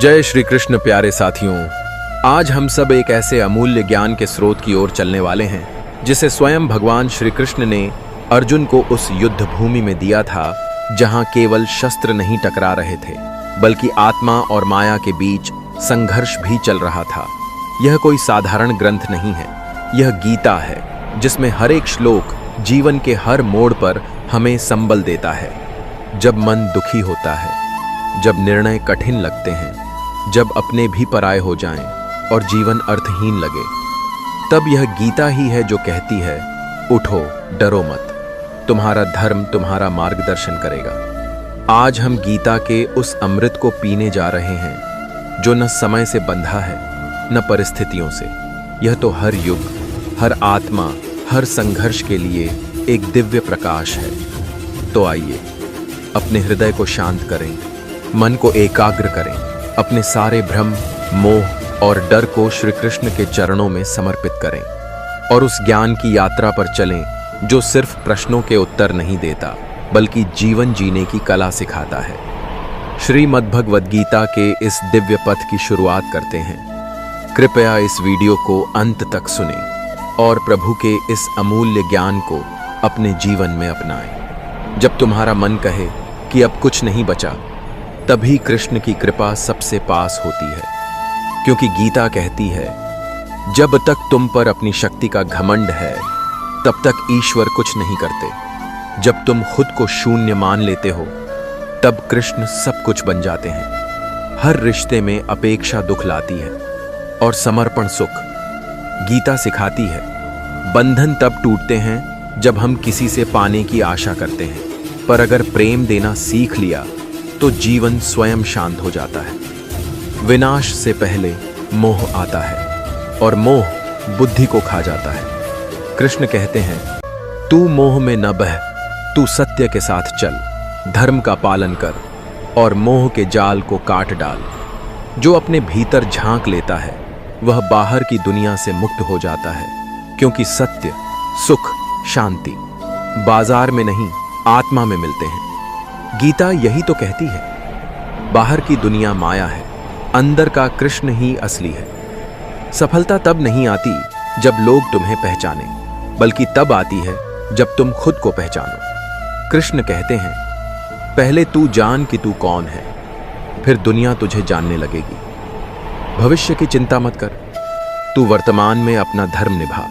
जय श्री कृष्ण प्यारे साथियों। आज हम सब एक ऐसे अमूल्य ज्ञान के स्रोत की ओर चलने वाले हैं जिसे स्वयं भगवान श्री कृष्ण ने अर्जुन को उस युद्ध भूमि में दिया था जहां केवल शस्त्र नहीं टकरा रहे थे बल्कि आत्मा और माया के बीच संघर्ष भी चल रहा था। यह कोई साधारण ग्रंथ नहीं है, यह गीता है जिसमें हर एक श्लोक जीवन के हर मोड़ पर हमें संबल देता है। जब मन दुखी होता है, जब निर्णय कठिन लगते हैं, जब अपने भी पराये हो जाएं और जीवन अर्थहीन लगे, तब यह गीता ही है जो कहती है, उठो, डरो मत, तुम्हारा धर्म तुम्हारा मार्गदर्शन करेगा। आज हम गीता के उस अमृत को पीने जा रहे हैं जो न समय से बंधा है न परिस्थितियों से। यह तो हर युग, हर आत्मा, हर संघर्ष के लिए एक दिव्य प्रकाश है। तो आइए अपने हृदय को शांत करें, मन को एकाग्र करें, अपने सारे भ्रम, मोह और डर को श्री कृष्ण के चरणों में समर्पित करें और उस ज्ञान की यात्रा पर चलें जो सिर्फ प्रश्नों के उत्तर नहीं देता बल्कि जीवन जीने की कला सिखाता है। श्रीमद् भगवद गीता के इस दिव्य पथ की शुरुआत करते हैं। कृपया इस वीडियो को अंत तक सुनें और प्रभु के इस अमूल्य ज्ञान को अपने जीवन में अपनाएं। जब तुम्हारा मन कहे कि अब कुछ नहीं बचा, तभी कृष्ण की कृपा सबसे पास होती है, क्योंकि गीता कहती है, जब तक तुम पर अपनी शक्ति का घमंड है तब तक ईश्वर कुछ नहीं करते। जब तुम खुद को शून्य मान लेते हो तब कृष्ण सब कुछ बन जाते हैं। हर रिश्ते में अपेक्षा दुख लाती है और समर्पण सुख। गीता सिखाती है, बंधन तब टूटते हैं जब हम किसी से पाने की आशा करते हैं, पर अगर प्रेम देना सीख लिया तो जीवन स्वयं शांत हो जाता है। विनाश से पहले मोह आता है और मोह बुद्धि को खा जाता है। कृष्ण कहते हैं, तू मोह में न बह, तू सत्य के साथ चल, धर्म का पालन कर और मोह के जाल को काट डाल। जो अपने भीतर झांक लेता है वह बाहर की दुनिया से मुक्त हो जाता है, क्योंकि सत्य, सुख, शांति बाजार में नहीं आत्मा में मिलते हैं। गीता यही तो कहती है, बाहर की दुनिया माया है, अंदर का कृष्ण ही असली है। सफलता तब नहीं आती जब लोग तुम्हें पहचाने, बल्कि तब आती है जब तुम खुद को पहचानो। कृष्ण कहते हैं, पहले तू जान कि तू कौन है, फिर दुनिया तुझे जानने लगेगी। भविष्य की चिंता मत कर, तू वर्तमान में अपना धर्म निभा,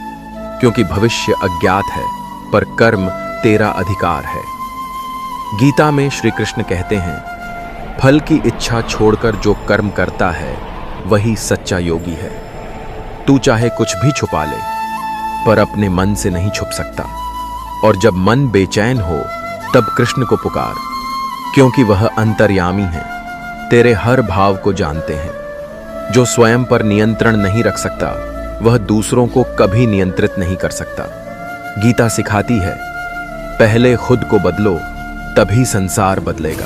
क्योंकि भविष्य अज्ञात है पर कर्म तेरा अधिकार है। गीता में श्री कृष्ण कहते हैं, फल की इच्छा छोड़कर जो कर्म करता है वही सच्चा योगी है। तू चाहे कुछ भी छुपा ले, पर अपने मन से नहीं छुप सकता। और जब मन बेचैन हो तब कृष्ण को पुकार, क्योंकि वह अंतर्यामी है, तेरे हर भाव को जानते हैं। जो स्वयं पर नियंत्रण नहीं रख सकता वह दूसरों को कभी नियंत्रित नहीं कर सकता। गीता सिखाती है, पहले खुद को बदलो तभी संसार बदलेगा।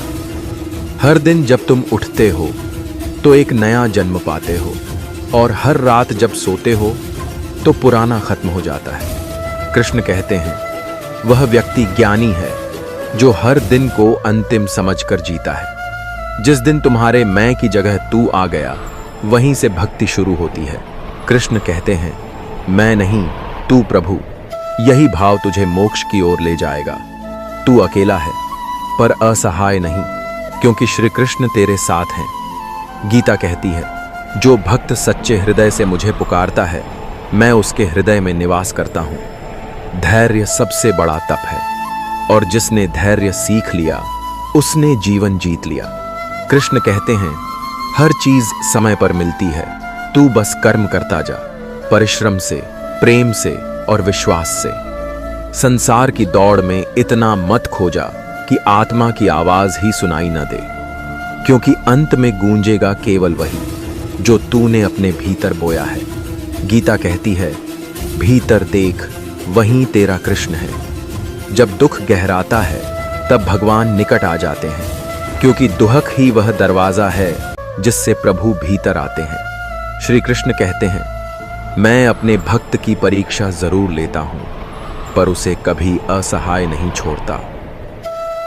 हर दिन जब तुम उठते हो तो एक नया जन्म पाते हो, और हर रात जब सोते हो तो पुराना खत्म हो जाता है। कृष्ण कहते हैं, वह व्यक्ति ज्ञानी है जो हर दिन को अंतिम समझकर जीता है। जिस दिन तुम्हारे मैं की जगह तू आ गया, वहीं से भक्ति शुरू होती है। कृष्ण कहते हैं, मैं नहीं तू प्रभु, यही भाव तुझे मोक्ष की ओर ले जाएगा। तू अकेला है पर असहाय नहीं, क्योंकि श्री कृष्ण तेरे साथ हैं। गीता कहती है, जो भक्त सच्चे हृदय से मुझे पुकारता है, मैं उसके हृदय में निवास करता हूं। धैर्य सबसे बड़ा तप है, और जिसने धैर्य सीख लिया उसने जीवन जीत लिया। कृष्ण कहते हैं, हर चीज समय पर मिलती है, तू बस कर्म करता जा, परिश्रम से, प्रेम से और विश्वास से। संसार की दौड़ में इतना मत खो जा कि आत्मा की आवाज ही सुनाई न दे, क्योंकि अंत में गूंजेगा केवल वही जो तूने अपने भीतर बोया है। गीता कहती है, भीतर देख, वहीं तेरा कृष्ण है। जब दुख गहराता है तब भगवान निकट आ जाते हैं, क्योंकि दुहक ही वह दरवाजा है जिससे प्रभु भीतर आते हैं। श्री कृष्ण कहते हैं, मैं अपने भक्त की परीक्षा जरूर लेता हूं, पर उसे कभी असहाय नहीं छोड़ता।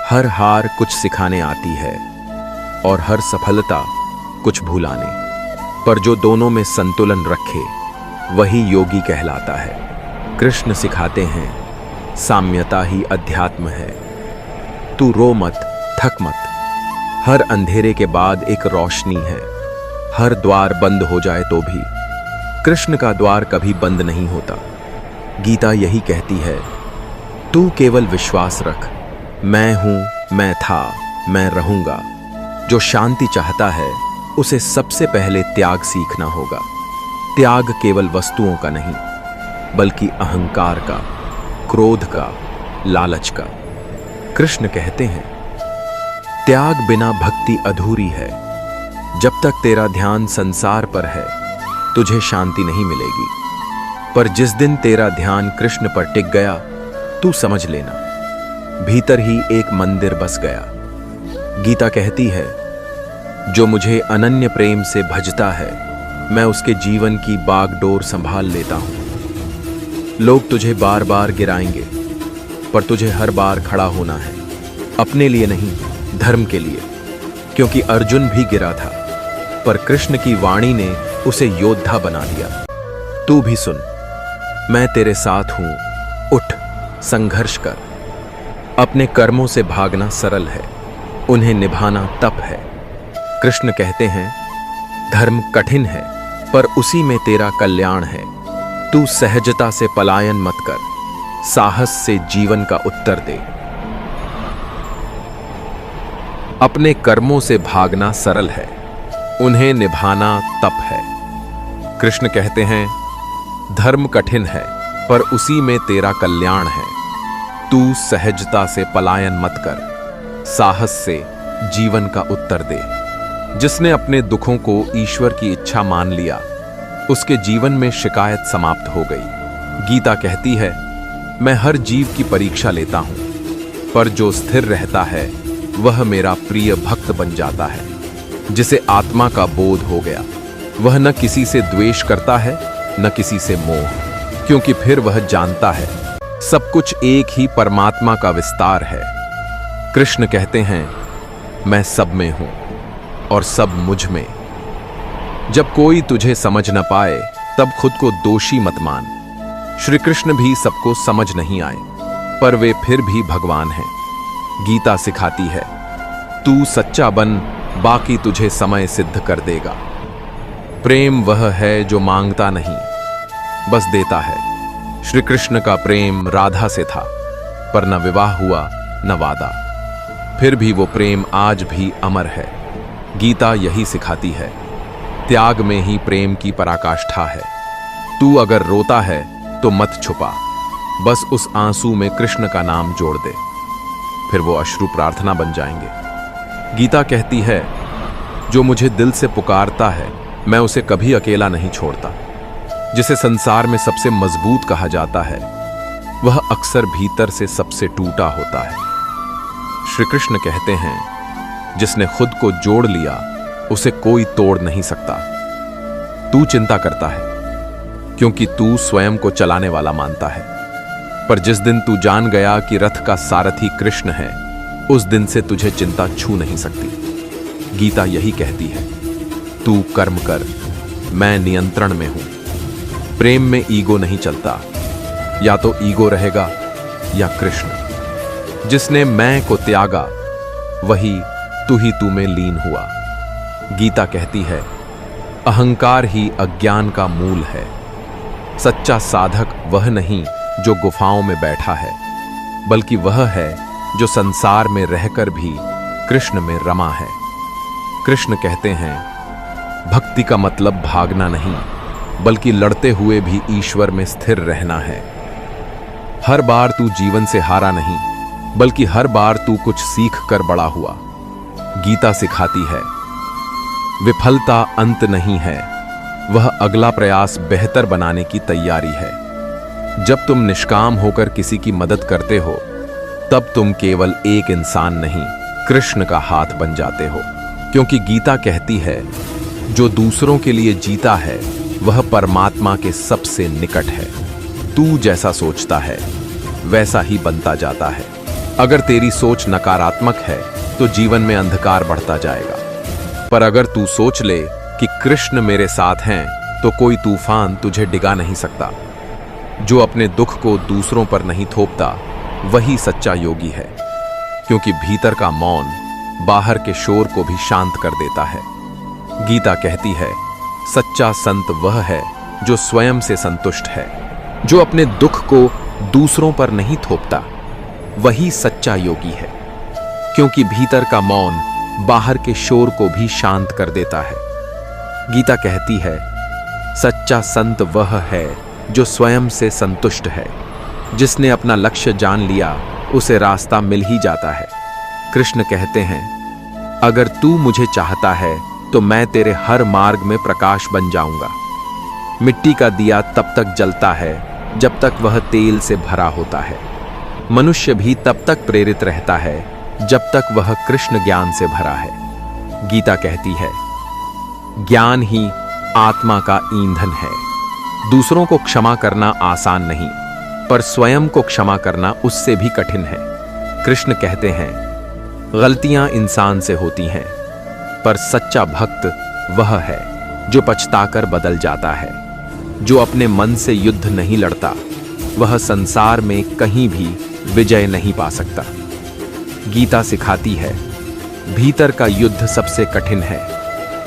हर हार कुछ सिखाने आती है और हर सफलता कुछ भुलाने, पर जो दोनों में संतुलन रखे वही योगी कहलाता है। कृष्ण सिखाते हैं, साम्यता ही अध्यात्म है। तू रो मत, थक मत। हर अंधेरे के बाद एक रोशनी है। हर द्वार बंद हो जाए तो भी कृष्ण का द्वार कभी बंद नहीं होता। गीता यही कहती है, तू केवल विश्वास रख, मैं हूं, मैं था, मैं रहूंगा। जो शांति चाहता है उसे सबसे पहले त्याग सीखना होगा। त्याग केवल वस्तुओं का नहीं, बल्कि अहंकार का, क्रोध का, लालच का। कृष्ण कहते हैं, त्याग बिना भक्ति अधूरी है। जब तक तेरा ध्यान संसार पर है तुझे शांति नहीं मिलेगी, पर जिस दिन तेरा ध्यान कृष्ण पर टिक गया तू समझ लेना, भीतर ही एक मंदिर बस गया। गीता कहती है, जो मुझे अनन्य प्रेम से भजता है मैं उसके जीवन की बागडोर संभाल लेता हूं। लोग तुझे बार बार गिराएंगे, पर तुझे हर बार खड़ा होना है, अपने लिए नहीं, धर्म के लिए। क्योंकि अर्जुन भी गिरा था, पर कृष्ण की वाणी ने उसे योद्धा बना दिया। तू भी सुन, मैं तेरे साथ हूं, उठ, संघर्ष कर। अपने कर्मों से भागना सरल है, उन्हें निभाना तप है। कृष्ण कहते हैं, धर्म कठिन है, पर उसी में तेरा कल्याण है। तू सहजता से पलायन मत कर, साहस से जीवन का उत्तर दे। अपने कर्मों से भागना सरल है, उन्हें निभाना तप है। कृष्ण कहते हैं, धर्म कठिन है, पर उसी में तेरा कल्याण है। तू सहजता से पलायन मत कर, साहस से जीवन का उत्तर दे। जिसने अपने दुखों को ईश्वर की इच्छा मान लिया, उसके जीवन में शिकायत समाप्त हो गई। गीता कहती है, मैं हर जीव की परीक्षा लेता हूं, पर जो स्थिर रहता है वह मेरा प्रिय भक्त बन जाता है। जिसे आत्मा का बोध हो गया वह न किसी से द्वेष करता है न किसी से मोह, क्योंकि फिर वह जानता है सब कुछ एक ही परमात्मा का विस्तार है। कृष्ण कहते हैं, मैं सब में हूं और सब मुझ में। जब कोई तुझे समझ न पाए तब खुद को दोषी मत मान। श्री कृष्ण भी सबको समझ नहीं आए, पर वे फिर भी भगवान हैं। गीता सिखाती है, तू सच्चा बन, बाकी तुझे समय सिद्ध कर देगा। प्रेम वह है जो मांगता नहीं, बस देता है। श्री कृष्ण का प्रेम राधा से था, पर न विवाह हुआ न वादा, फिर भी वो प्रेम आज भी अमर है। गीता यही सिखाती है, त्याग में ही प्रेम की पराकाष्ठा है। तू अगर रोता है तो मत छुपा, बस उस आंसू में कृष्ण का नाम जोड़ दे, फिर वो अश्रु प्रार्थना बन जाएंगे। गीता कहती है, जो मुझे दिल से पुकारता है मैं उसे कभी अकेला नहीं छोड़ता। जिसे संसार में सबसे मजबूत कहा जाता है वह अक्सर भीतर से सबसे टूटा होता है। श्री कृष्ण कहते हैं, जिसने खुद को जोड़ लिया उसे कोई तोड़ नहीं सकता। तू चिंता करता है क्योंकि तू स्वयं को चलाने वाला मानता है, पर जिस दिन तू जान गया कि रथ का सारथी कृष्ण है, उस दिन से तुझे चिंता छू नहीं सकती। गीता यही कहती है, तू कर्म कर, मैं नियंत्रण में हूं। प्रेम में ईगो नहीं चलता, या तो ईगो रहेगा या कृष्ण। जिसने मैं को त्यागा वही तू में लीन हुआ। गीता कहती है, अहंकार ही अज्ञान का मूल है। सच्चा साधक वह नहीं जो गुफाओं में बैठा है, बल्कि वह है जो संसार में रहकर भी कृष्ण में रमा है। कृष्ण कहते हैं, भक्ति का मतलब भागना नहीं, बल्कि लड़ते हुए भी ईश्वर में स्थिर रहना है। हर बार तू जीवन से हारा नहीं, बल्कि हर बार तू कुछ सीख कर बड़ा हुआ। गीता सिखाती है, विफलता अंत नहीं है, वह अगला प्रयास बेहतर बनाने की तैयारी है। जब तुम निष्काम होकर किसी की मदद करते हो, तब तुम केवल एक इंसान नहीं, कृष्ण का हाथ बन जाते हो। क्योंकि गीता कहती है, जो दूसरों के लिए जीता है वह परमात्मा के सबसे निकट है। तू जैसा सोचता है वैसा ही बनता जाता है। अगर तेरी सोच नकारात्मक है तो जीवन में अंधकार बढ़ता जाएगा। पर अगर तू सोच ले कि कृष्ण मेरे साथ हैं तो कोई तूफान तुझे डिगा नहीं सकता। जो अपने दुख को दूसरों पर नहीं थोपता वही सच्चा योगी है, क्योंकि भीतर का मौन बाहर के शोर को भी शांत कर देता है। गीता कहती है, सच्चा संत वह है जो स्वयं से संतुष्ट है। जो अपने दुख को दूसरों पर नहीं थोपता वही सच्चा योगी है, क्योंकि भीतर का मौन बाहर के शोर को भी शांत कर देता है। गीता कहती है, सच्चा संत वह है जो स्वयं से संतुष्ट है। जिसने अपना लक्ष्य जान लिया उसे रास्ता मिल ही जाता है। कृष्ण कहते हैं, अगर तू मुझे चाहता है तो मैं तेरे हर मार्ग में प्रकाश बन जाऊंगा। मिट्टी का दिया तब तक जलता है जब तक वह तेल से भरा होता है। मनुष्य भी तब तक प्रेरित रहता है जब तक वह कृष्ण ज्ञान से भरा है। गीता कहती है, ज्ञान ही आत्मा का ईंधन है। दूसरों को क्षमा करना आसान नहीं, पर स्वयं को क्षमा करना उससे भी कठिन है। कृष्ण कहते हैं, गलतियां इंसान से होती हैं, पर सच्चा भक्त वह है जो पछताकर बदल जाता है। जो अपने मन से युद्ध नहीं लड़ता वह संसार में कहीं भी विजय नहीं पा सकता। गीता सिखाती है, भीतर का युद्ध सबसे कठिन है,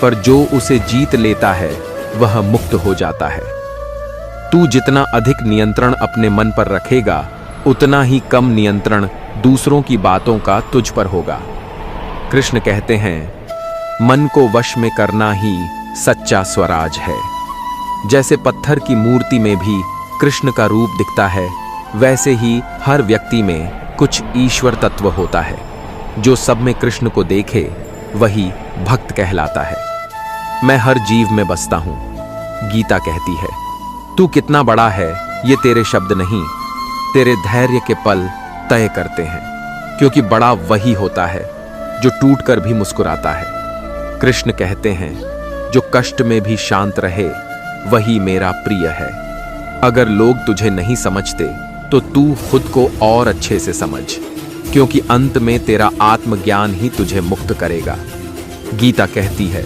पर जो उसे जीत लेता है वह मुक्त हो जाता है। तू जितना अधिक नियंत्रण अपने मन पर रखेगा उतना ही कम नियंत्रण दूसरों की बातों का तुझ पर होगा। कृष्ण कहते हैं, मन को वश में करना ही सच्चा स्वराज है। जैसे पत्थर की मूर्ति में भी कृष्ण का रूप दिखता है, वैसे ही हर व्यक्ति में कुछ ईश्वर तत्व होता है। जो सब में कृष्ण को देखे वही भक्त कहलाता है। मैं हर जीव में बसता हूं, गीता कहती है। तू कितना बड़ा है ये तेरे शब्द नहीं, तेरे धैर्य के पल तय करते हैं, क्योंकि बड़ा वही होता है जो टूटकर भी मुस्कुराता है। कृष्ण कहते हैं, जो कष्ट में भी शांत रहे वही मेरा प्रिय है। अगर लोग तुझे नहीं समझते तो तू खुद को और अच्छे से समझ, क्योंकि अंत में तेरा आत्मज्ञान ही तुझे मुक्त करेगा। गीता कहती है,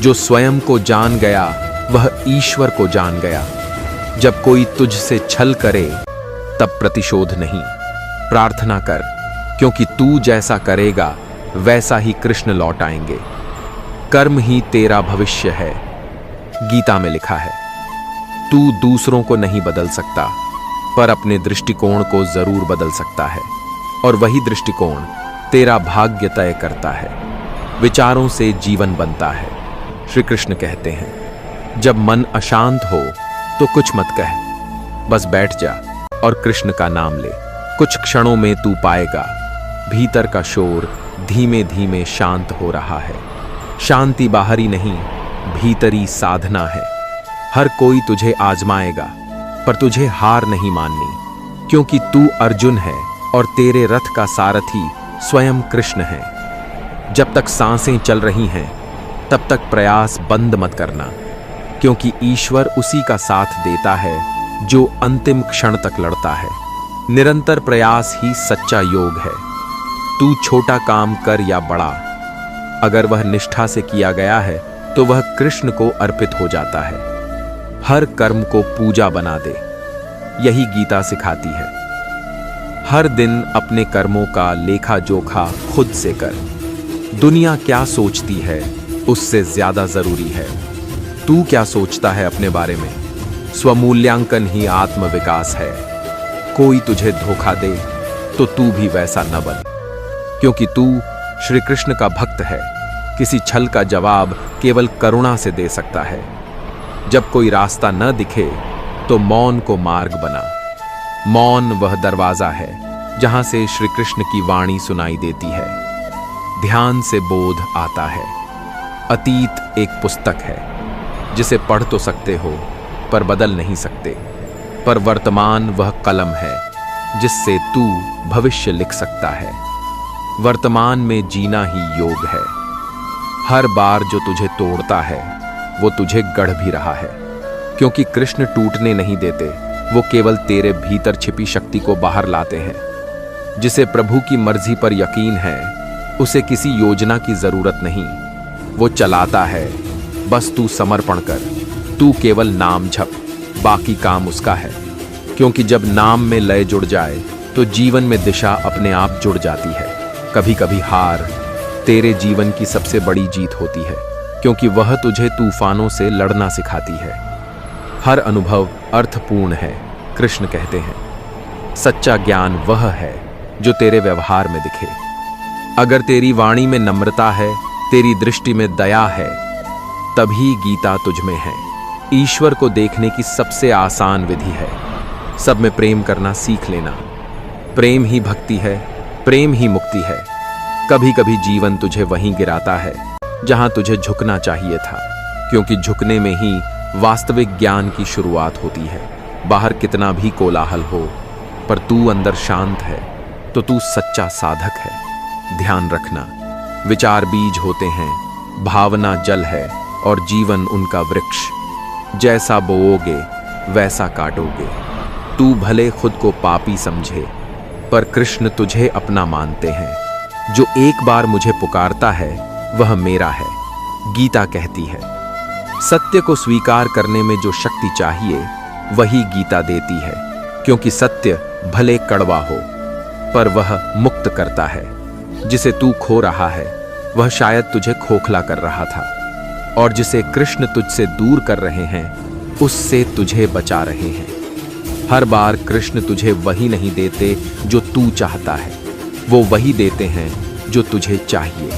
जो स्वयं को जान गया वह ईश्वर को जान गया। जब कोई तुझसे छल करे तब प्रतिशोध नहीं, प्रार्थना कर, क्योंकि तू जैसा करेगा वैसा ही कृष्ण लौट आएंगे। कर्म ही तेरा भविष्य है, गीता में लिखा है। तू दूसरों को नहीं बदल सकता, पर अपने दृष्टिकोण को जरूर बदल सकता है, और वही दृष्टिकोण तेरा भाग्य तय करता है। विचारों से जीवन बनता है। श्री कृष्ण कहते हैं, जब मन अशांत हो तो कुछ मत कह, बस बैठ जा और कृष्ण का नाम ले। कुछ क्षणों में तू पाएगा भीतर का शोर धीमे धीमे शांत हो रहा है। शांति बाहरी नहीं, भीतरी साधना है। हर कोई तुझे आजमाएगा, पर तुझे हार नहीं माननी, क्योंकि तू अर्जुन है और तेरे रथ का सारथी स्वयं कृष्ण है। जब तक सांसें चल रही हैं तब तक प्रयास बंद मत करना, क्योंकि ईश्वर उसी का साथ देता है जो अंतिम क्षण तक लड़ता है। निरंतर प्रयास ही सच्चा योग है। तू छोटा काम कर या बड़ा, अगर वह निष्ठा से किया गया है तो वह कृष्ण को अर्पित हो जाता है। हर कर्म को पूजा बना दे, यही गीता सिखाती है। हर दिन अपने कर्मों का लेखा जोखा खुद से कर। दुनिया क्या सोचती है उससे ज्यादा जरूरी है तू क्या सोचता है अपने बारे में। स्वमूल्यांकन ही आत्मविकास है। कोई तुझे धोखा दे तो तू भी वैसा न बन, क्योंकि तू श्री कृष्ण का भक्त है। किसी छल का जवाब केवल करुणा से दे सकता है। जब कोई रास्ता न दिखे तो मौन को मार्ग बना। मौन वह दरवाजा है जहां से श्री कृष्ण की वाणी सुनाई देती है। ध्यान से बोध आता है। अतीत एक पुस्तक है जिसे पढ़ तो सकते हो पर बदल नहीं सकते, पर वर्तमान वह कलम है जिससे तू भविष्य लिख सकता है। वर्तमान में जीना ही योग है। हर बार जो तुझे तोड़ता है वो तुझे गढ़ भी रहा है, क्योंकि कृष्ण टूटने नहीं देते, वो केवल तेरे भीतर छिपी शक्ति को बाहर लाते हैं। जिसे प्रभु की मर्जी पर यकीन है उसे किसी योजना की जरूरत नहीं। वो चलाता है, बस तू समर्पण कर। तू केवल नाम जप, बाकी काम उसका है। क्योंकि जब नाम में लय जुड़ जाए तो जीवन में दिशा अपने आप जुड़ जाती है। कभी कभी हार तेरे जीवन की सबसे बड़ी जीत होती है, क्योंकि वह तुझे तूफानों से लड़ना सिखाती है। हर अनुभव अर्थपूर्ण है, कृष्ण कहते हैं। सच्चा ज्ञान वह है जो तेरे व्यवहार में दिखे। अगर तेरी वाणी में नम्रता है, तेरी दृष्टि में दया है, तभी गीता तुझ में है। ईश्वर को देखने की सबसे आसान विधि है सब में प्रेम करना सीख लेना। प्रेम ही भक्ति है, प्रेम ही मुक्ति है। कभी कभी जीवन तुझे वहीं गिराता है जहां तुझे झुकना चाहिए था, क्योंकि झुकने में ही वास्तविक ज्ञान की शुरुआत होती है। बाहर कितना भी कोलाहल हो, पर तू अंदर शांत है तो तू सच्चा साधक है। ध्यान रखना, विचार बीज होते हैं, भावना जल है और जीवन उनका वृक्ष। जैसा बोओगे वैसा काटोगे। तू भले खुद को पापी समझे, पर कृष्ण तुझे अपना मानते हैं। जो एक बार मुझे पुकारता है वह मेरा है, गीता कहती है। सत्य को स्वीकार करने में जो शक्ति चाहिए वही गीता देती है, क्योंकि सत्य भले कड़वा हो पर वह मुक्त करता है। जिसे तू खो रहा है वह शायद तुझे खोखला कर रहा था, और जिसे कृष्ण तुझसे दूर कर रहे हैं उससे तुझे बचा रहे हैं। हर बार कृष्ण तुझे वही नहीं देते जो तू चाहता है, वो वही देते हैं जो तुझे चाहिए,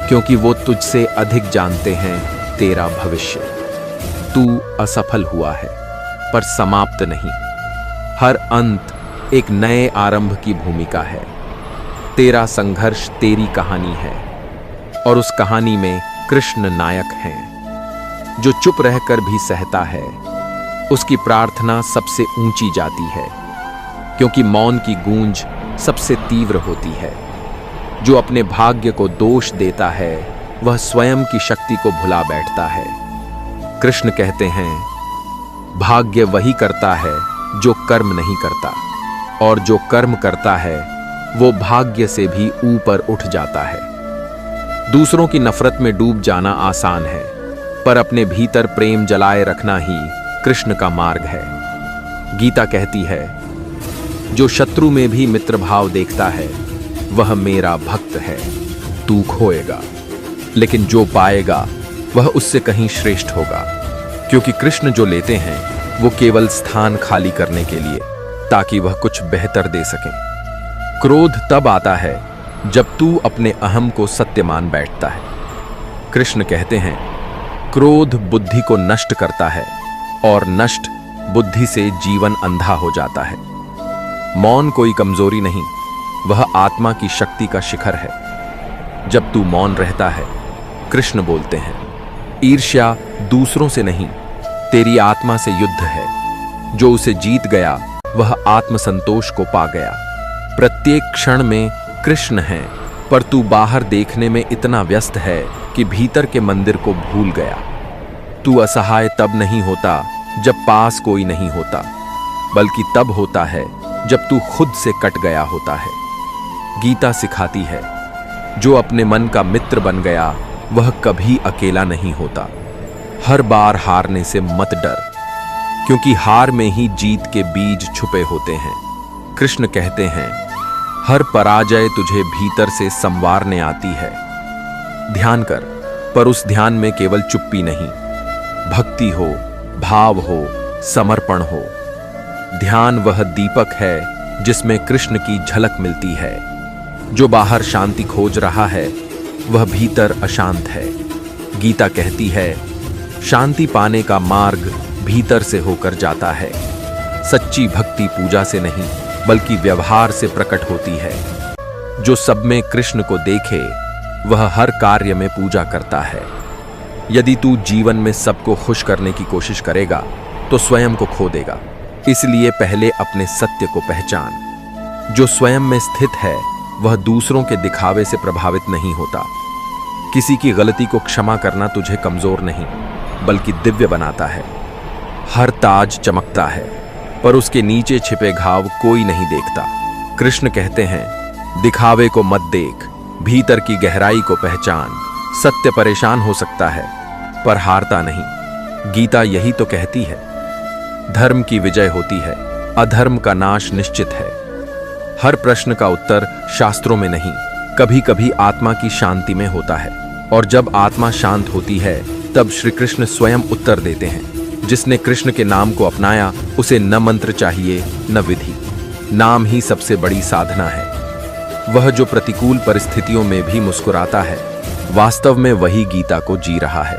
क्योंकि वो तुझसे अधिक जानते हैं तेरा भविष्य। तू असफल हुआ है पर समाप्त नहीं। हर अंत एक नए आरंभ की भूमिका है। तेरा संघर्ष तेरी कहानी है, और उस कहानी में कृष्ण नायक हैं। जो चुप रहकर भी सहता है उसकी प्रार्थना सबसे ऊंची जाती है, क्योंकि मौन की गूंज सबसे तीव्र होती है। जो अपने भाग्य को दोष देता है वह स्वयं की शक्ति को भुला बैठता है। कृष्ण कहते हैं, भाग्य वही करता है जो कर्म नहीं करता, और जो कर्म करता है वो भाग्य से भी ऊपर उठ जाता है। दूसरों की नफरत में डूब जाना आसान है, पर अपने भीतर प्रेम जलाए रखना ही कृष्ण का मार्ग है। गीता कहती है, जो शत्रु में भी मित्र भाव देखता है वह मेरा भक्त है। तू खोएगा, लेकिन जो पाएगा वह उससे कहीं श्रेष्ठ होगा, क्योंकि कृष्ण जो लेते हैं वो केवल स्थान खाली करने के लिए, ताकि वह कुछ बेहतर दे सकें। क्रोध तब आता है जब तू अपने अहम को सत्य मान बैठता है। कृष्ण कहते हैं, क्रोध बुद्धि को नष्ट करता है, और नष्ट बुद्धि से जीवन अंधा हो जाता है। मौन कोई कमजोरी नहीं, वह आत्मा की शक्ति का शिखर है। जब तू मौन रहता है, कृष्ण बोलते हैं, ईर्ष्या दूसरों से नहीं, तेरी आत्मा से युद्ध है। जो उसे जीत गया वह आत्मसंतोष को पा गया। प्रत्येक क्षण में कृष्ण है, पर तू बाहर देखने में इतना व्यस्त है कि भीतर के मंदिर को भूल गया। तू असहाय तब नहीं होता जब पास कोई नहीं होता, बल्कि तब होता है जब तू खुद से कट गया होता है। गीता सिखाती है, जो अपने मन का मित्र बन गया वह कभी अकेला नहीं होता। हर बार हारने से मत डर, क्योंकि हार में ही जीत के बीज छुपे होते हैं। कृष्ण कहते हैं, हर पराजय तुझे भीतर से संवारने आती है। ध्यान कर, पर उस ध्यान में केवल चुप्पी नहीं, भक्ति हो, भाव हो, समर्पण हो। ध्यान वह दीपक है जिसमें कृष्ण की झलक मिलती है। जो बाहर शांति खोज रहा है वह भीतर अशांत है। गीता कहती है, शांति पाने का मार्ग भीतर से होकर जाता है। सच्ची भक्ति पूजा से नहीं बल्कि व्यवहार से प्रकट होती है। जो सब में कृष्ण को देखे वह हर कार्य में पूजा करता है। यदि तू जीवन में सबको खुश करने की कोशिश करेगा तो स्वयं को खो देगा। इसलिए पहले अपने सत्य को पहचान। जो स्वयं में स्थित है वह दूसरों के दिखावे से प्रभावित नहीं होता। किसी की गलती को क्षमा करना तुझे कमजोर नहीं बल्कि दिव्य बनाता है। हर ताज चमकता है, पर उसके नीचे छिपे घाव कोई नहीं देखता। कृष्ण कहते हैं, दिखावे को मत देख, भीतर की गहराई को पहचान। सत्य परेशान हो सकता है पर हारता नहीं। गीता यही तो कहती है, धर्म की विजय होती है, अधर्म का नाश निश्चित है। हर प्रश्न का उत्तर शास्त्रों में नहीं, कभी कभी आत्मा की शांति में होता है। और जब आत्मा शांत होती है तब श्री कृष्ण स्वयं उत्तर देते हैं। जिसने कृष्ण के नाम को अपनाया उसे न मंत्र चाहिए न विधि, नाम ही सबसे बड़ी साधना है। वह जो प्रतिकूल परिस्थितियों में भी मुस्कुराता है, वास्तव में वही गीता को जी रहा है।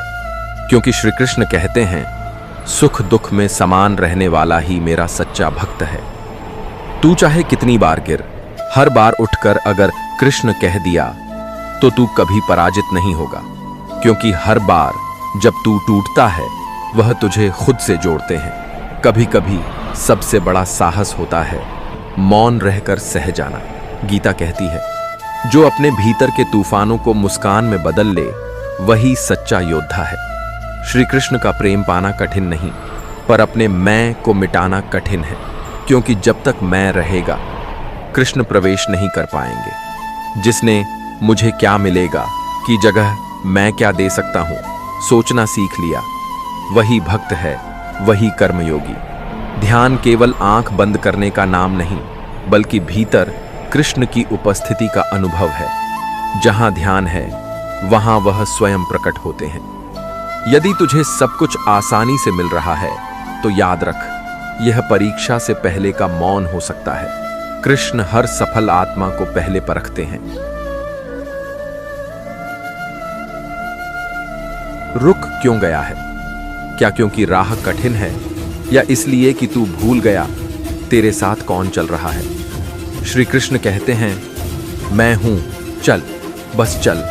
क्योंकि श्री कृष्ण कहते हैं, सुख दुख में समान रहने वाला ही मेरा सच्चा भक्त है। तू चाहे कितनी बार गिर, हर बार उठकर अगर कृष्ण कह दिया तो तू कभी पराजित नहीं होगा। क्योंकि हर बार जब तू टूटता है वह तुझे खुद से जोड़ते हैं। कभी कभी सबसे बड़ा साहस होता है मौन रहकर सह जाना। गीता कहती है, जो अपने भीतर के तूफानों को मुस्कान में बदल ले वही सच्चा योद्धा है। श्री कृष्ण का प्रेम पाना कठिन नहीं, पर अपने मैं को मिटाना कठिन है। क्योंकि जब तक मैं रहेगा कृष्ण प्रवेश नहीं कर पाएंगे। जिसने मुझे क्या मिलेगा की जगह मैं क्या दे सकता हूं सोचना सीख लिया, वही भक्त है, वही कर्मयोगी। ध्यान केवल आंख बंद करने का नाम नहीं, बल्कि भीतर कृष्ण की उपस्थिति का अनुभव है। जहां ध्यान है वहां वह स्वयं प्रकट होते हैं। यदि तुझे सब कुछ आसानी से मिल रहा है तो याद रख, यह परीक्षा से पहले का मौन हो सकता है। कृष्ण हर सफल आत्मा को पहले परखते हैं। रुक क्यों गया है? क्या क्योंकि राह कठिन है, या इसलिए कि तू भूल गया तेरे साथ कौन चल रहा है? श्री कृष्ण कहते हैं, मैं हूं, चल, बस चल।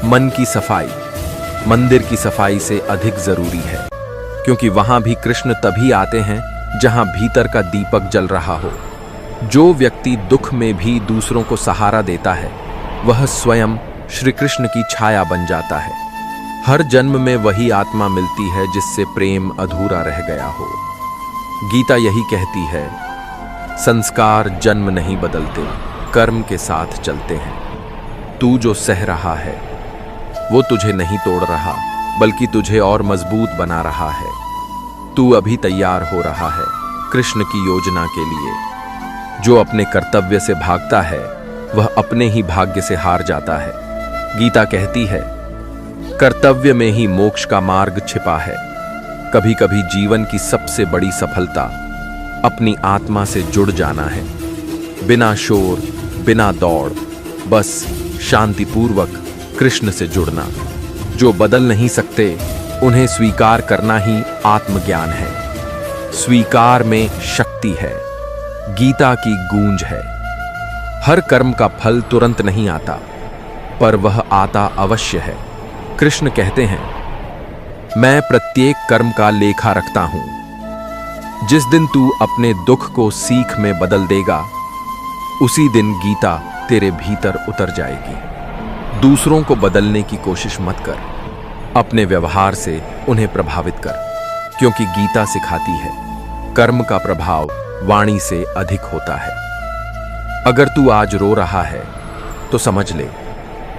मन की सफाई मंदिर की सफाई से अधिक जरूरी है। क्योंकि वहां भी कृष्ण तभी आते हैं जहां भीतर का दीपक जल रहा हो। जो व्यक्ति दुख में भी दूसरों को सहारा देता है वह स्वयं श्री कृष्ण की छाया बन जाता है। हर जन्म में वही आत्मा मिलती है जिससे प्रेम अधूरा रह गया हो। गीता यही कहती है, संस्कार जन्म नहीं बदलते, कर्म के साथ चलते हैं। तू जो सह रहा है वो तुझे नहीं तोड़ रहा, बल्कि तुझे और मजबूत बना रहा है। तू अभी तैयार हो रहा है कृष्ण की योजना के लिए। जो अपने कर्तव्य से भागता है वह अपने ही भाग्य से हार जाता है। गीता कहती है, कर्तव्य में ही मोक्ष का मार्ग छिपा है। कभी कभी जीवन की सबसे बड़ी सफलता अपनी आत्मा से जुड़ जाना है। बिना शोर, बिना दौड़, बस शांतिपूर्वक कृष्ण से जुड़ना। जो बदल नहीं सकते उन्हें स्वीकार करना ही आत्मज्ञान है। स्वीकार में शक्ति है, गीता की गूंज है। हर कर्म का फल तुरंत नहीं आता, पर वह आता अवश्य है। कृष्ण कहते हैं, मैं प्रत्येक कर्म का लेखा रखता हूं। जिस दिन तू अपने दुख को सीख में बदल देगा, उसी दिन गीता तेरे भीतर उतर जाएगी। दूसरों को बदलने की कोशिश मत कर, अपने व्यवहार से उन्हें प्रभावित कर। क्योंकि गीता सिखाती है, कर्म का प्रभाव वाणी से अधिक होता है। अगर तू आज रो रहा है तो समझ ले,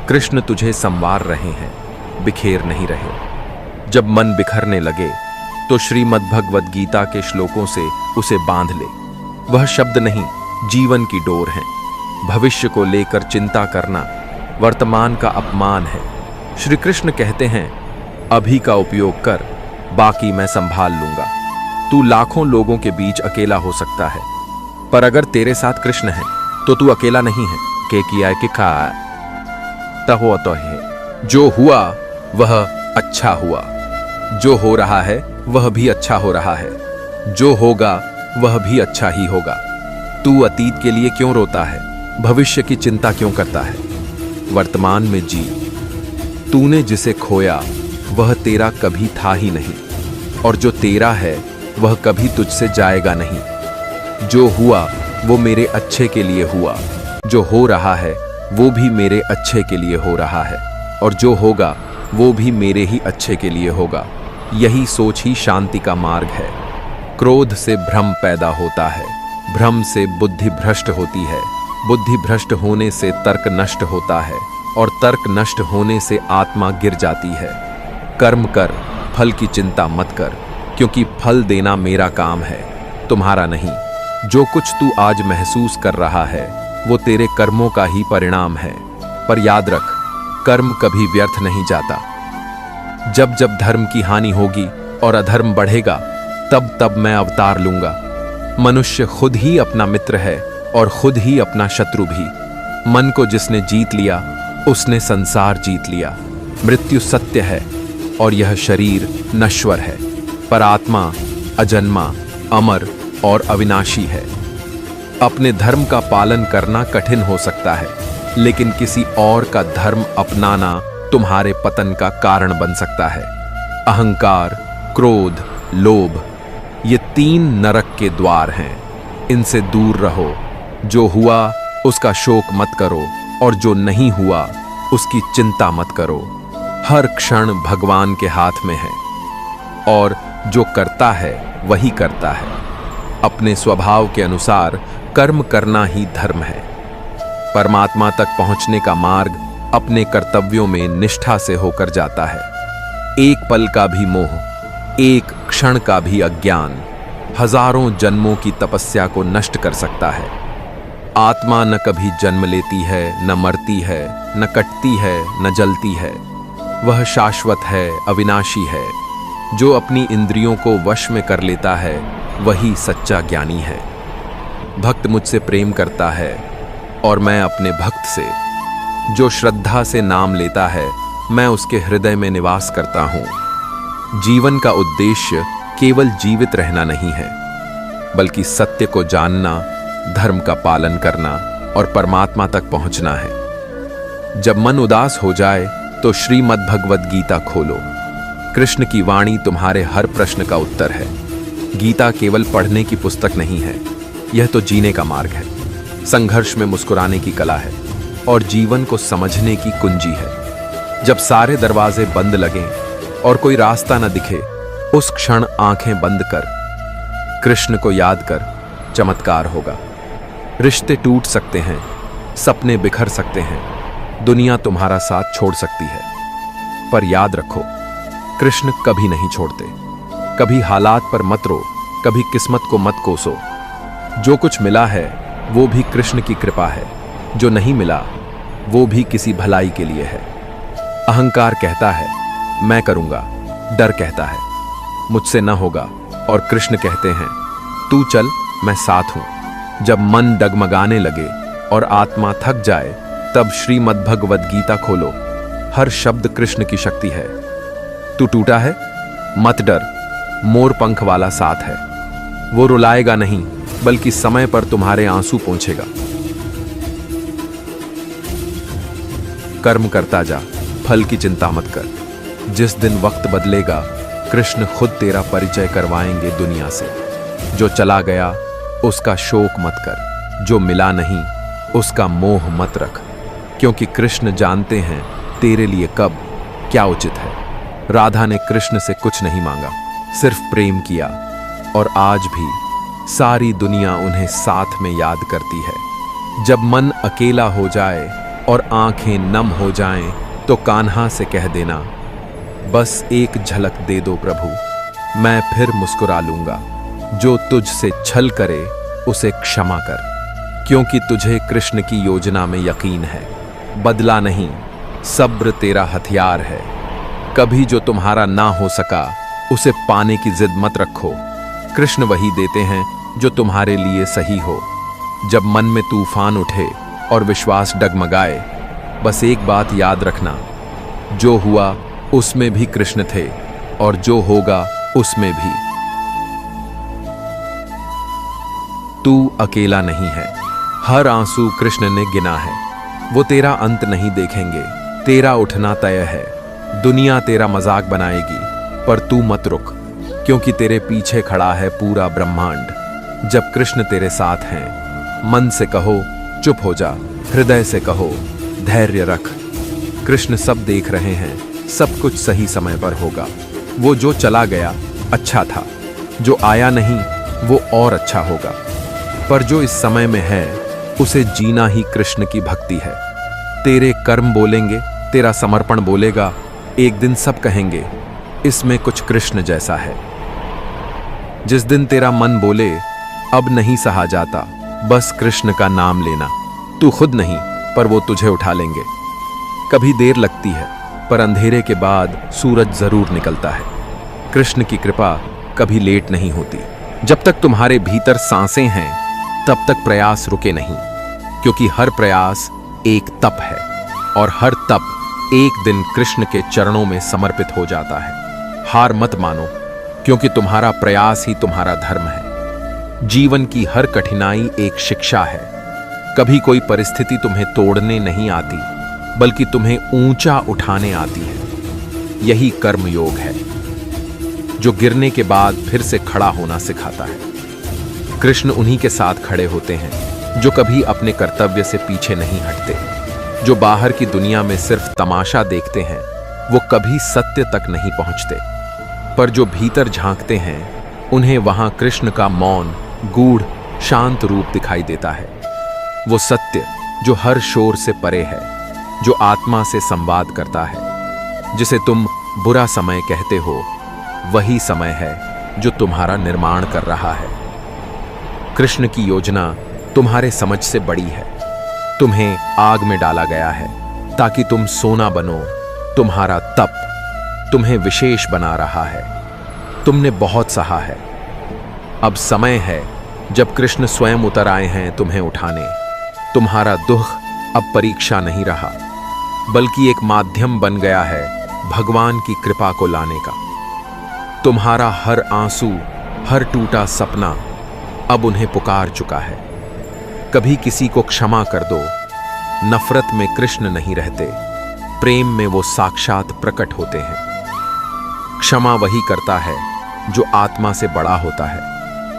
कृष्ण तुझे संवार रहे हैं, बिखेर नहीं रहे। जब मन बिखरने लगे तो श्रीमद् भगवद गीता के श्लोकों से उसे बांध ले। वह शब्द नहीं, जीवन की डोर है। भविष्य को लेकर चिंता करना वर्तमान का अपमान है। श्री कृष्ण कहते हैं, अभी का उपयोग कर, बाकी मैं संभाल लूंगा। तू लाखों लोगों के बीच अकेला हो सकता है, पर अगर तेरे साथ कृष्ण है तो तू अकेला नहीं है। के किया कि खा तहो तो है। जो हुआ वह अच्छा हुआ, जो हो रहा है वह भी अच्छा हो रहा है, जो होगा वह भी अच्छा ही होगा। तू अतीत के लिए क्यों रोता है? भविष्य की चिंता क्यों करता है? वर्तमान में जी। तूने जिसे खोया वह तेरा कभी था ही नहीं, और जो तेरा है वह कभी तुझसे जाएगा नहीं। जो हुआ वो मेरे अच्छे के लिए हुआ, जो हो रहा है वो भी मेरे अच्छे के लिए हो रहा है, और जो होगा वो भी मेरे ही अच्छे के लिए होगा। यही सोच ही शांति का मार्ग है। क्रोध से भ्रम पैदा होता है, भ्रम से बुद्धि भ्रष्ट होती है, बुद्धि भ्रष्ट होने से तर्क नष्ट होता है, और तर्क नष्ट होने से आत्मा गिर जाती है। कर्म कर, फल की चिंता मत कर, क्योंकि फल देना मेरा काम है, तुम्हारा नहीं। जो कुछ तू आज महसूस कर रहा है वो तेरे कर्मों का ही परिणाम है। पर याद रख, कर्म कभी व्यर्थ नहीं जाता। जब जब धर्म की हानि होगी और अधर्म बढ़ेगा, तब तब मैं अवतार लूंगा। मनुष्य खुद ही अपना मित्र है और खुद ही अपना शत्रु भी। मन को जिसने जीत लिया उसने संसार जीत लिया। मृत्यु सत्य है और यह शरीर नश्वर है, पर आत्मा अजन्मा, अमर और अविनाशी है। अपने धर्म का पालन करना कठिन हो सकता है, लेकिन किसी और का धर्म अपनाना तुम्हारे पतन का कारण बन सकता है। अहंकार, क्रोध, लोभ, ये 3 नरक के द्वार हैं। इनसे दूर रहो। जो हुआ उसका शोक मत करो और जो नहीं हुआ उसकी चिंता मत करो। हर क्षण भगवान के हाथ में है और जो करता है वही करता है। अपने स्वभाव के अनुसार कर्म करना ही धर्म है। परमात्मा तक पहुंचने का मार्ग अपने कर्तव्यों में निष्ठा से होकर जाता है। एक पल का भी मोह, एक क्षण का भी अज्ञान हजारों जन्मों की तपस्या को नष्ट कर सकता है। आत्मा न कभी जन्म लेती है, न मरती है, न कटती है, न जलती है। वह शाश्वत है, अविनाशी है। जो अपनी इंद्रियों को वश में कर लेता है वही सच्चा ज्ञानी है। भक्त मुझसे प्रेम करता है और मैं अपने भक्त से। जो श्रद्धा से नाम लेता है मैं उसके हृदय में निवास करता हूँ। जीवन का उद्देश्य केवल जीवित रहना नहीं है, बल्कि सत्य को जानना, धर्म का पालन करना और परमात्मा तक पहुंचना है। जब मन उदास हो जाए तो श्रीमद् भगवद गीता खोलो। कृष्ण की वाणी तुम्हारे हर प्रश्न का उत्तर है। गीता केवल पढ़ने की पुस्तक नहीं है, यह तो जीने का मार्ग है। संघर्ष में मुस्कुराने की कला है और जीवन को समझने की कुंजी है। जब सारे दरवाजे बंद लगें और कोई रास्ता न दिखे, उस क्षण आंखें बंद कर कृष्ण को याद कर, चमत्कार होगा। रिश्ते टूट सकते हैं, सपने बिखर सकते हैं, दुनिया तुम्हारा साथ छोड़ सकती है, पर याद रखो, कृष्ण कभी नहीं छोड़ते। कभी हालात पर मत रो, कभी किस्मत को मत कोसो। जो कुछ मिला है वो भी कृष्ण की कृपा है, जो नहीं मिला वो भी किसी भलाई के लिए है। अहंकार कहता है मैं करूंगा, डर कहता है मुझसे न होगा, और कृष्ण कहते हैं तू चल, मैं साथ हूं। जब मन डगमगाने लगे और आत्मा थक जाए, तब श्रीमद् भगवद गीता खोलो। हर शब्द कृष्ण की शक्ति है। तू टूटा है, मत डर, मोर पंख वाला साथ है। वो रुलाएगा नहीं, बल्कि समय पर तुम्हारे आंसू पोंछेगा। कर्म करता जा, फल की चिंता मत कर। जिस दिन वक्त बदलेगा, कृष्ण खुद तेरा परिचय करवाएंगे दुनिया से। जो चला गया उसका शोक मत कर, जो मिला नहीं उसका मोह मत रख, क्योंकि कृष्ण जानते हैं तेरे लिए कब क्या उचित है। राधा ने कृष्ण से कुछ नहीं मांगा, सिर्फ प्रेम किया, और आज भी सारी दुनिया उन्हें साथ में याद करती है। जब मन अकेला हो जाए और आंखें नम हो जाएं, तो कान्हा से कह देना, बस एक झलक दे दो प्रभु, मैं फिर मुस्कुरा लूंगा। जो तुझसे छल करे उसे क्षमा कर, क्योंकि तुझे कृष्ण की योजना में यकीन है। बदला नहीं, सब्र तेरा हथियार है। कभी जो तुम्हारा ना हो सका उसे पाने की जिद मत रखो। कृष्ण वही देते हैं जो तुम्हारे लिए सही हो। जब मन में तूफान उठे और विश्वास डगमगाए, बस एक बात याद रखना, जो हुआ उसमें भी कृष्ण थे और जो होगा उसमें भी। तू अकेला नहीं है। हर आंसू कृष्ण ने गिना है। वो तेरा अंत नहीं देखेंगे, तेरा उठना तय है। दुनिया तेरा मजाक बनाएगी, पर तू मत रुक, क्योंकि तेरे पीछे खड़ा है पूरा ब्रह्मांड। जब कृष्ण तेरे साथ हैं, मन से कहो चुप हो जा, हृदय से कहो धैर्य रख। कृष्ण सब देख रहे हैं, सब कुछ सही समय पर होगा। वो जो चला गया अच्छा था, जो आया नहीं वो और अच्छा होगा, पर जो इस समय में है उसे जीना ही कृष्ण की भक्ति है। तेरे कर्म बोलेंगे, तेरा समर्पण बोलेगा, एक दिन सब कहेंगे इसमें कुछ कृष्ण जैसा है। जिस दिन तेरा मन बोले अब नहीं सहा जाता, बस कृष्ण का नाम लेना, तू खुद नहीं पर वो तुझे उठा लेंगे। कभी देर लगती है पर अंधेरे के बाद सूरज जरूर निकलता है। कृष्ण की कृपा कभी लेट नहीं होती। जब तक तुम्हारे भीतर सांसें हैं तब तक प्रयास रुके नहीं, क्योंकि हर प्रयास एक तप है और हर तप एक दिन कृष्ण के चरणों में समर्पित हो जाता है। हार मत मानो, क्योंकि तुम्हारा प्रयास ही तुम्हारा धर्म है। जीवन की हर कठिनाई एक शिक्षा है। कभी कोई परिस्थिति तुम्हें तोड़ने नहीं आती, बल्कि तुम्हें ऊंचा उठाने आती है। यही कर्म योग है, जो गिरने के बाद फिर से खड़ा होना सिखाता है। कृष्ण उन्हीं के साथ खड़े होते हैं जो कभी अपने कर्तव्य से पीछे नहीं हटते। जो बाहर की दुनिया में सिर्फ तमाशा देखते हैं, वो कभी सत्य तक नहीं पहुंचते। पर जो भीतर झांकते हैं, उन्हें वहां कृष्ण का मौन, गूढ़, शांत रूप दिखाई देता है। वो सत्य जो हर शोर से परे है, जो आत्मा से संवाद करता है। जिसे तुम बुरा समय कहते हो, वही समय है जो तुम्हारा निर्माण कर रहा है। कृष्ण की योजना तुम्हारे समझ से बड़ी है। तुम्हें आग में डाला गया है ताकि तुम सोना बनो। तुम्हारा तप तुम्हें विशेष बना रहा है। तुमने बहुत सहा है। अब समय है जब कृष्ण स्वयं उतर आए हैं तुम्हें उठाने। तुम्हारा दुख अब परीक्षा नहीं रहा, बल्कि एक माध्यम बन गया है भगवान की कृपा को लाने का। तुम्हारा हर आंसू, हर टूटा सपना अब उन्हें पुकार चुका है। कभी किसी को क्षमा कर दो। नफरत में कृष्ण नहीं रहते, प्रेम में वो साक्षात प्रकट होते हैं। क्षमा वही करता है जो आत्मा से बड़ा होता है,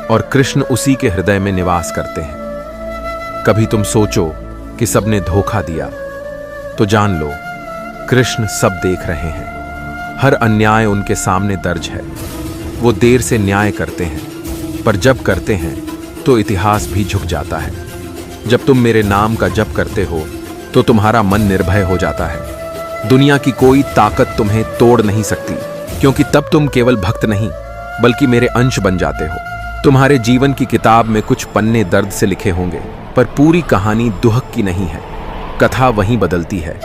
और कृष्ण उसी के हृदय में निवास करते हैं। कभी तुम सोचो कि सबने धोखा दिया, तो जान लो कृष्ण सब देख रहे हैं। हर अन्याय उनके सामने दर्ज है। वो देर से न्याय करते हैं, पर जब करते हैं तो इतिहास भी झुक जाता है। जब तुम मेरे नाम का जप करते हो तो तुम्हारा मन निर्भय हो जाता है। दुनिया की कोई ताकत तुम्हें तोड़ नहीं सकती, क्योंकि तब तुम केवल भक्त नहीं बल्कि मेरे अंश बन जाते हो। तुम्हारे जीवन की किताब में कुछ पन्ने दर्द से लिखे होंगे, पर पूरी कहानी दुहक की नहीं है। कथा वहीं बदलती है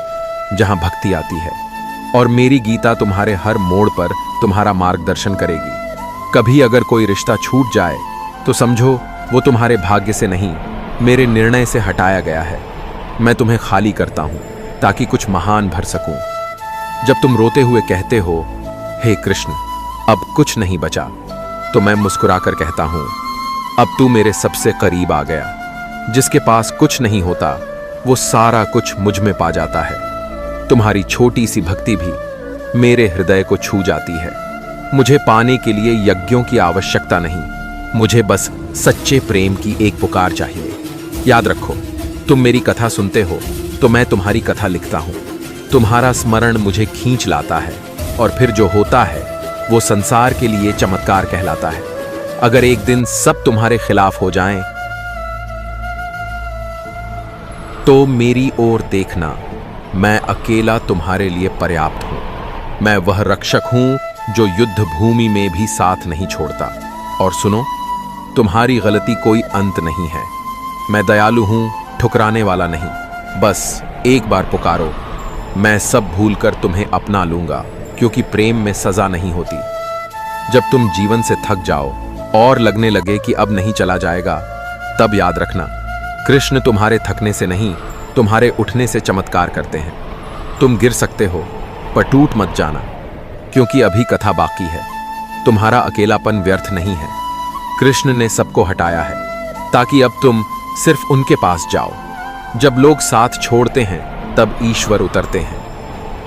जहां भक्ति आती है, और मेरी गीता तुम्हारे हर मोड़ पर तुम्हारा मार्गदर्शन करेगी। कभी अगर कोई रिश्ता छूट जाए तो समझो वो तुम्हारे भाग्य से नहीं, मेरे निर्णय से हटाया गया है। मैं तुम्हें खाली करता हूं ताकि कुछ महान भर सकूं। जब तुम रोते हुए कहते हो, हे कृष्ण अब कुछ नहीं बचा, तो मैं मुस्कुराकर कहता हूं, अब तू मेरे सबसे करीब आ गया। जिसके पास कुछ नहीं होता, वो सारा कुछ मुझ में पा जाता है। तुम्हारी छोटी सी भक्ति भी मेरे हृदय को छू जाती है। मुझे पाने के लिए यज्ञों की आवश्यकता नहीं, मुझे बस सच्चे प्रेम की एक पुकार चाहिए। याद रखो, तुम मेरी कथा सुनते हो तो मैं तुम्हारी कथा लिखता हूं। तुम्हारा स्मरण मुझे खींच लाता है, और फिर जो होता है वो संसार के लिए चमत्कार कहलाता है। अगर एक दिन सब तुम्हारे खिलाफ हो जाएं, तो मेरी ओर देखना, मैं अकेला तुम्हारे लिए पर्याप्त हूं। मैं वह रक्षक हूं जो युद्ध भूमि में भी साथ नहीं छोड़ता। और सुनो, तुम्हारी गलती कोई अंत नहीं है। मैं दयालु हूं, ठुकराने वाला नहीं। बस एक बार पुकारो, मैं सब भूलकर तुम्हें अपना लूंगा, क्योंकि प्रेम में सजा नहीं होती। जब तुम जीवन से थक जाओ और लगने लगे कि अब नहीं चला जाएगा, तब याद रखना, कृष्ण तुम्हारे थकने से नहीं, तुम्हारे उठने से चमत्कार करते हैं। तुम गिर सकते हो, पर टूट मत जाना, क्योंकि अभी कथा बाकी है। तुम्हारा अकेलापन व्यर्थ नहीं है। कृष्ण ने सबको हटाया है ताकि अब तुम सिर्फ उनके पास जाओ। जब लोग साथ छोड़ते हैं तब ईश्वर उतरते हैं।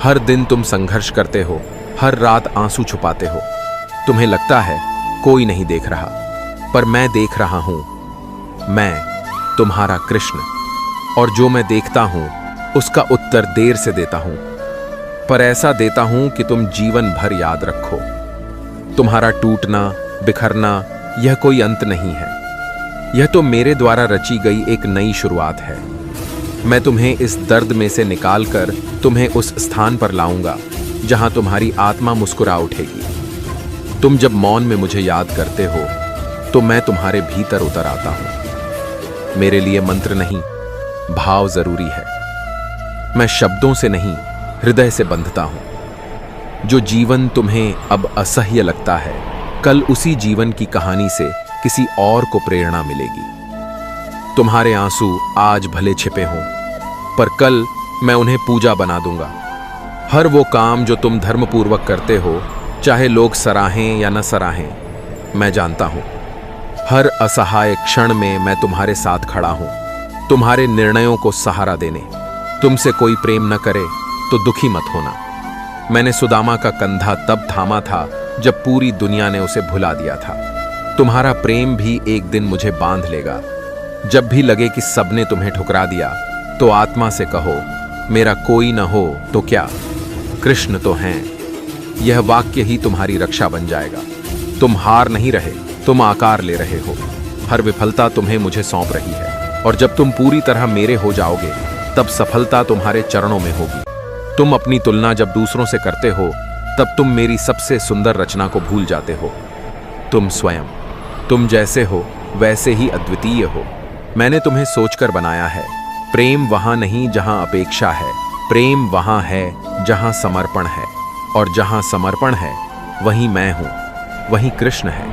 हर दिन तुम संघर्ष करते हो, हर रात आंसू छुपाते हो। तुम्हें लगता है कोई नहीं देख रहा, पर मैं देख रहा हूं। मैं तुम्हारा कृष्ण, और जो मैं देखता हूं उसका उत्तर देर से देता हूं, पर ऐसा देता हूं कि तुम जीवन भर याद रखो। तुम्हारा टूटना, बिखरना यह कोई अंत नहीं है। यह तो मेरे द्वारा रची गई एक नई शुरुआत है। मैं तुम्हें इस दर्द में से निकालकर तुम्हें उस स्थान पर लाऊंगा जहां तुम्हारी आत्मा मुस्कुरा उठेगी। तुम जब मौन में मुझे याद करते हो तो मैं तुम्हारे भीतर उतर आता हूं। मेरे लिए मंत्र नहीं, भाव जरूरी है। मैं शब्दों से नहीं, हृदय से बंधता हूं। जो जीवन तुम्हें अब असह्य लगता है, कल उसी जीवन की कहानी से किसी और को प्रेरणा मिलेगी। तुम्हारे आंसू आज भले छिपे हों, पर कल मैं उन्हें पूजा बना दूंगा। हर वो काम जो तुम धर्मपूर्वक करते हो, चाहे लोग सराहें या न सराहें, मैं जानता हूं। हर असहाय क्षण में मैं तुम्हारे साथ खड़ा हूं, तुम्हारे निर्णयों को सहारा देने। तुमसे कोई प्रेम न करे तो दुखी मत होना। मैंने सुदामा का कंधा तब थामा था जब पूरी दुनिया ने उसे भुला दिया था। तुम्हारा प्रेम भी एक दिन मुझे बांध लेगा। जब भी लगे कि सबने तुम्हें ठुकरा दिया, तो आत्मा से कहो, मेरा कोई न हो तो क्या, कृष्ण तो हैं। यह वाक्य ही तुम्हारी रक्षा बन जाएगा। तुम हार नहीं रहे, तुम आकार ले रहे हो। हर विफलता तुम्हें मुझे सौंप रही है, और जब तुम पूरी तरह मेरे हो जाओगे, तब सफलता तुम्हारे चरणों में होगी। तुम अपनी तुलना जब दूसरों से करते हो, तब तुम मेरी सबसे सुंदर रचना को भूल जाते हो। तुम स्वयं, तुम जैसे हो वैसे ही अद्वितीय हो। मैंने तुम्हें सोचकर बनाया है। प्रेम वहां नहीं जहां अपेक्षा है, प्रेम वहां है जहां समर्पण है, और जहां समर्पण है वहीं मैं हूं, वहीं कृष्ण है।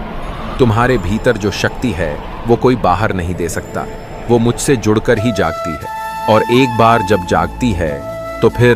तुम्हारे भीतर जो शक्ति है वो कोई बाहर नहीं दे सकता। वो मुझसे जुड़कर ही जागती है, और एक बार जब जागती है तो फिर